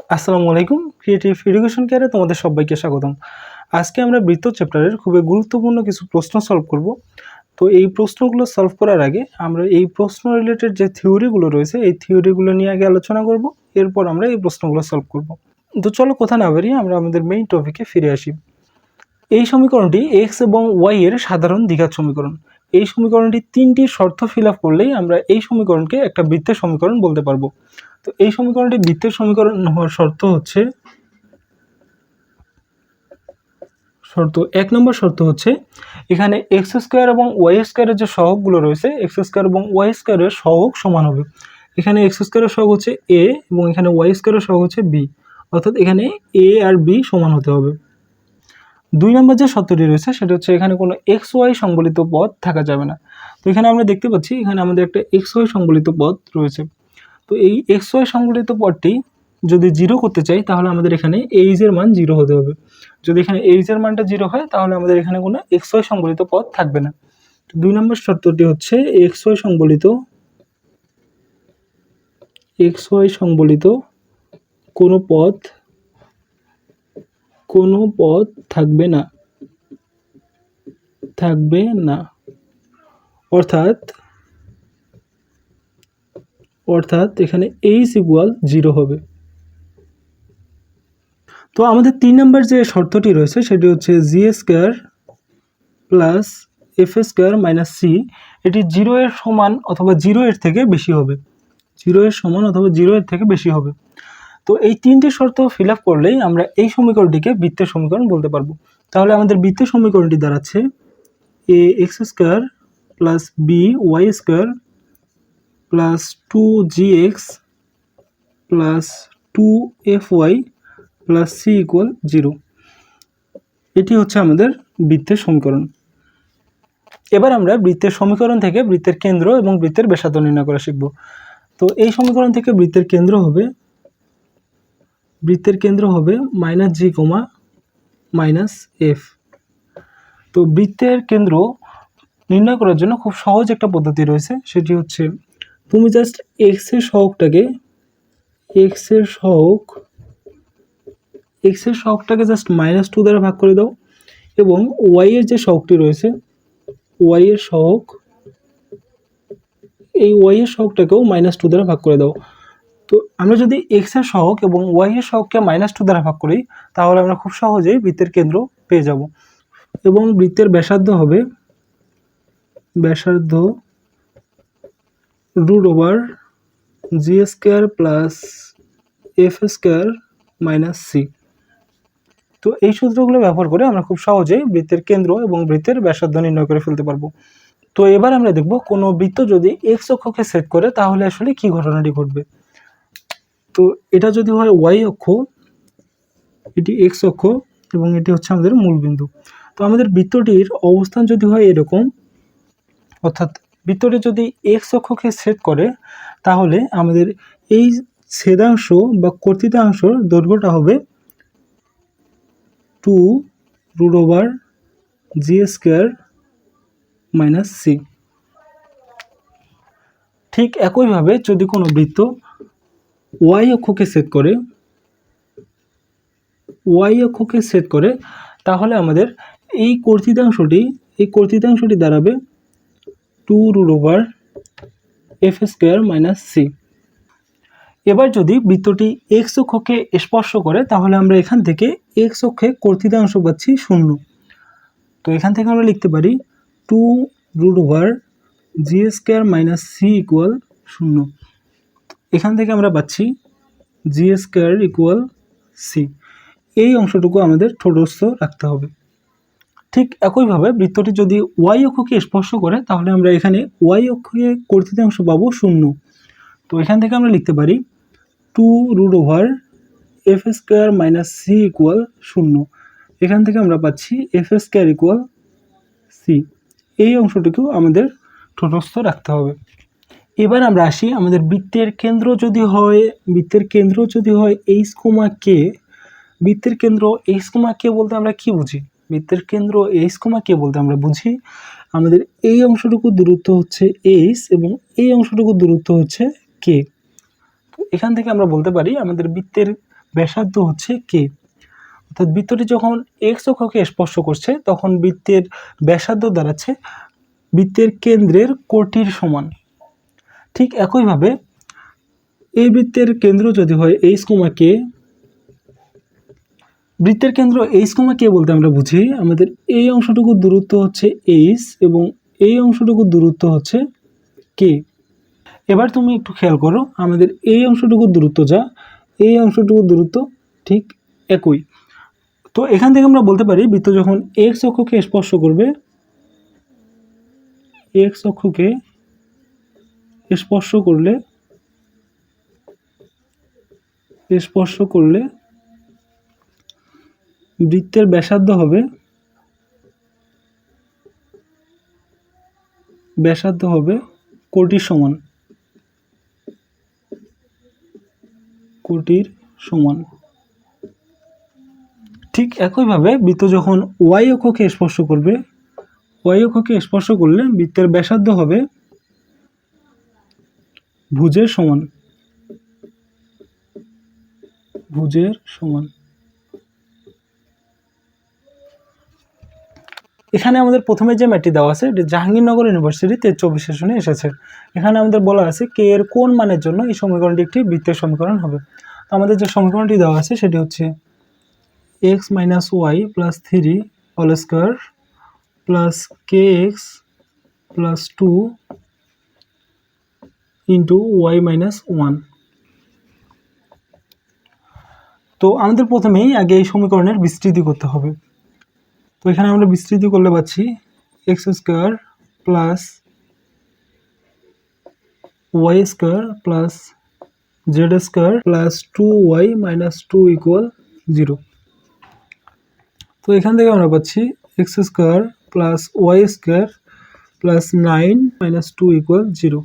আসসালামু আলাইকুম। Creative education কেয়ারে তোমাদের সবাইকে স্বাগতম। আজকে আমরা বৃত্ত চ্যাপ্টারের খুবই গুরুত্বপূর্ণ কিছু প্রশ্ন সলভ করব। তো এই প্রশ্নগুলো সলভ করার আগে আমরা এই প্রশ্ন রিলেটেড যে থিওরিগুলো রয়েছে এই থিওরিগুলো নিয়ে আগে আলোচনা করব, এরপর আমরা এই প্রশ্নগুলো সলভ করব। তো চলো কথা না বেরিয়ে আমরা আমাদের মেইন টপিকে ফিরে আসি। এই সমীকরণটি এক্স এবং ওয়াই এর সাধারণ দ্বিঘাত সমীকরণ। এই সমীকরণটি তিনটি শর্ত ফিল আপ করলেই আমরা এই সমীকরণকে একটা বৃত্তের সমীকরণ বলতে পারবো। তো এই সমীকরণটি বৃত্তের সমীকরণ হওয়ার শর্ত এক নম্বর শর্ত হচ্ছে এখানে এক্স স্কোয়ার এবং ওয়াই স্কোয়ারের যে সহগগুলো রয়েছে এক্স স্কোয়ার এবং ওয়াই স্কোয়ারের সহগ সমান হবে। এখানে এক্স স্কোয়ারের সহগ হচ্ছে এ এবং এখানে ওয়াই স্কোয়ারের সহগ হচ্ছে বি, অর্থাৎ এখানে এ আর বি সমান হতে হবে। দুই নম্বর যে শর্তটি রয়েছে সেটা হচ্ছে এখানে কোনো এক্স ওয়াই সংবলিত পদ থাকা যাবে না। তো এখানে আমরা দেখতে পাচ্ছি এখানে আমাদের একটা এক্স ওয়াই সংবলিত পদ রয়েছে। তো এই এক্স ওয়াই সংবলিত পদটি যদি জিরো করতে চাই তাহলে আমাদের এখানে এইচ এর মান জিরো হতে হবে। যদি এখানে এইচ এর মানটা জিরো হয় তাহলে আমাদের এখানে কোনো এক্স ওয়াই সংবলিত পদ থাকবে না। তো দুই নম্বর শর্তটি হচ্ছে এক্স ওয়াই সংবলিত কোনো পদ থাকবে না, অর্থাৎ এখানে এইচ ইকুয়াল জিরো হবে। তো আমাদের তিন নম্বর যে শর্তটি রয়েছে সেটি হচ্ছে g square plus f square minus c, এটি জিরো এর সমান অথবা জিরো এর থেকে বেশি হবে। তো এই তিনটি শর্ত ফিল আপ করলেই আমরা এই সমীকরণটিকে বৃত্তের সমীকরণ বলতে পারবো। তাহলে আমাদের বৃত্তের সমীকরণটি দাঁড়াচ্ছে a x square plus b y square plus two g x plus two f y plus c equal zero. এটি হচ্ছে আমাদের বৃত্তের সমীকরণ। এবার আমরা বৃত্তের সমীকরণ থেকে বৃত্তের কেন্দ্র এবং বৃত্তের ব্যাসার্ধ নির্ণয় করা শিখব। তো এই সমীকরণ থেকে বৃত্তের কেন্দ্র হবে মাইনাস জি কমা মাইনাস এফ। তো বৃত্তের কেন্দ্র নির্ণয় করার জন্য খুব সহজ একটা পদ্ধতি রয়েছে, সেটি হচ্ছে তুমি জাস্ট এক্স এর সহগটাকে জাস্ট মাইনাস টু দ্বারা ভাগ করে দাও এবং ওয়াই এর যে সহগটি রয়েছে ওয়াই এর সহগটাকেও মাইনাস টু দ্বারা ভাগ করে দাও। তো আমরা যদি এক্স এর সহগ এবং ওয়াই এর সহগকে মাইনাস টু দ্বারা ভাগ করি তাহলে আমরা খুব সহজেই বৃত্তের কেন্দ্র পেয়ে যাব এবং বৃত্তের ব্যাসার্ধ হবে root over g square plus f square minus c. তো এই সূত্রগুলো ব্যবহার করে আমরা খুব সহজেই বৃত্তের কেন্দ্র এবং বৃত্তের ব্যাসার্ধ নির্ণয় করে ফেলতে পারবো। তো এবার আমরা দেখব কোনো বৃত্ত যদি এক্স অক্ষকে সেট করে তাহলে আসলে কি ঘটনাটি ঘটবে। তো এটা যদি হয় ওয়াই অক্ষ, এটি এক্স অক্ষ এবং এটি হচ্ছে আমাদের মূল বিন্দু। তো আমাদের বৃত্তটির অবস্থান যদি হয় এরকম, অর্থাৎ বৃত্তটি যদি এক্স অক্ষকে সেট করে তাহলে আমাদের এই ছেদাংশ বা কর্তিতাংশর দৈর্ঘ্যটা হবে two root over g square minus C. ঠিক একইভাবে যদি কোনো বৃত্ত ওয়াই অক্ষকে সেট করে তাহলে আমাদের এই কর্তিতাংশটি দাঁড়াবে two root over f square minus c. এবার যদি বৃত্তটি এক্স অক্ষকে স্পর্শ করে তাহলে আমরা এখান থেকে এক্স অক্ষে কর্তিতাংশ পাচ্ছি 0। তো এখান থেকে আমরা লিখতে পারি two root over g square minus c equal 0। এখান থেকে আমরা পাচ্ছি জি স্কোয়ার ইকুয়াল সি। এই অংশটুকু আমাদের ঠোঁটস্থ রাখতে হবে। ঠিক একইভাবে বৃত্তটি যদি ওয়াই অক্ষকে স্পর্শ করে তাহলে আমরা এখানে ওয়াই অক্ষে কর্তিতাংশ পাবো 0। তো এখান থেকে আমরা লিখতে পারি two root over f square minus c equal 0। এখান থেকে আমরা পাচ্ছি এফ স্কোয়ার ইকুয়াল সি। এই অংশটুকু আমাদের ঠোঁটস্থ রাখতে হবে। এবার আমরা আসি আমাদের বৃত্তের কেন্দ্র যদি হয় এইচ কমা কে। বৃত্তের কেন্দ্র এইচ কমা কে বলতে আমরা কি বুঝি? বৃত্তের কেন্দ্র এইচ কমা কে বলতে আমরা বুঝি আমাদের এই অংশটুকু দূরত্ব হচ্ছে এইচ এবং এই অংশটুকু দূরত্ব হচ্ছে কে। এখান থেকে আমরা বলতে পারি আমাদের বৃত্তের ব্যাসার্ধ হচ্ছে কে। অর্থাৎ বৃত্তটি যখন এক্স অক্ষকে স্পর্শ করছে তখন বৃত্তের ব্যাসার্ধ দাঁড়াচ্ছে বৃত্তের কেন্দ্রের কোটির সমান। ঠিক একইভাবে এই বৃত্তের কেন্দ্র যদি হয় এইচ কমা কে, বৃত্তের কেন্দ্র এইচ কমা কে বলতে আমরা বুঝি আমাদের এই অংশটুকু দূরত্ব হচ্ছে এইচ এবং এই অংশটুকু দূরত্ব হচ্ছে কে। এবার তুমি একটু খেয়াল করো, আমাদের এই অংশটুকু দূরত্ব যা, এই অংশটুকু দূরত্ব ঠিক একই। তো এখান থেকে আমরা বলতে পারি বৃত্ত যখন এক্স অক্ষকে স্পর্শ করবে, এক্স অক্ষকে স্পর্শ করলে বৃত্তের ব্যাসার্ধ হবে কোটির সমান। ঠিক একইভাবে বৃত্ত যখন ওয়াই অক্ষকে স্পর্শ করবে, ওয়াই অক্ষকে স্পর্শ করলে বৃত্তের ব্যাসার্ধ হবে ভুজের সমান। এখানে আমাদের প্রথমে যে ম্যাটটি দেওয়া আছে এটি জাহাঙ্গীরনগর ইউনিভার্সিটি 23 সেশনে এসেছে। এখানে আমাদের বলা আছে কে এর কোন মানের জন্য এই সমীকরণটি একটি বৃত্তের সমীকরণ হবে। তো আমাদের যে সমীকরণটি দেওয়া আছে সেটি হচ্ছে x minus y plus 3 whole square plus k x plus 2 into y minus 1। তো আমাদের প্রথমেই আগে এই সমীকরণের বিস্তৃতি করতে হবে। তো এখানে আমরা বিস্তৃতি করলে পাচ্ছি x square plus y square plus z square plus 2y minus 2 equal 0। তো এখান থেকে আমরা পাচ্ছি x square plus y square plus 9 minus 2 equal 0।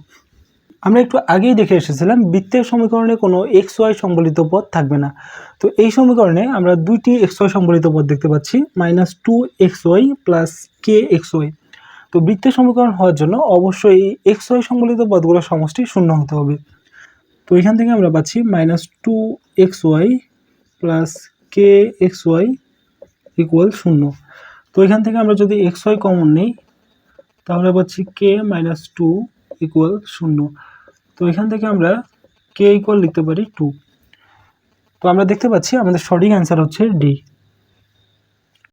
আমরা একটু আগেই দেখে এসেছিলাম বৃত্তের সমীকরণে কোনো এক্স ওয়াই সম্বলিত পদ থাকবে না। তো এই সমীকরণে আমরা দুইটি এক্স ওয়াই সম্বলিত পদ দেখতে পাচ্ছি, minus 2xy plus k x Y. তো বৃত্তের সমীকরণ হওয়ার জন্য অবশ্যই এই এক্স ওয়াই সম্বলিত পদগুলোর সমষ্টি শূন্য হতে হবে। তো এখান থেকে আমরা পাচ্ছি minus 2xy plus k x Y equal 0। তো এখান থেকে আমরা যদি এক্স ওয়াই কমন নিই তাহলে পাচ্ছি কে মাইনাস 2 ইকুয়াল 0। তো এখান থেকে আমরা কে ইকুয়াল লিখতে পারি 2। তো আমরা দেখতে পাচ্ছি আমাদের সঠিক অ্যান্সার হচ্ছে ডি।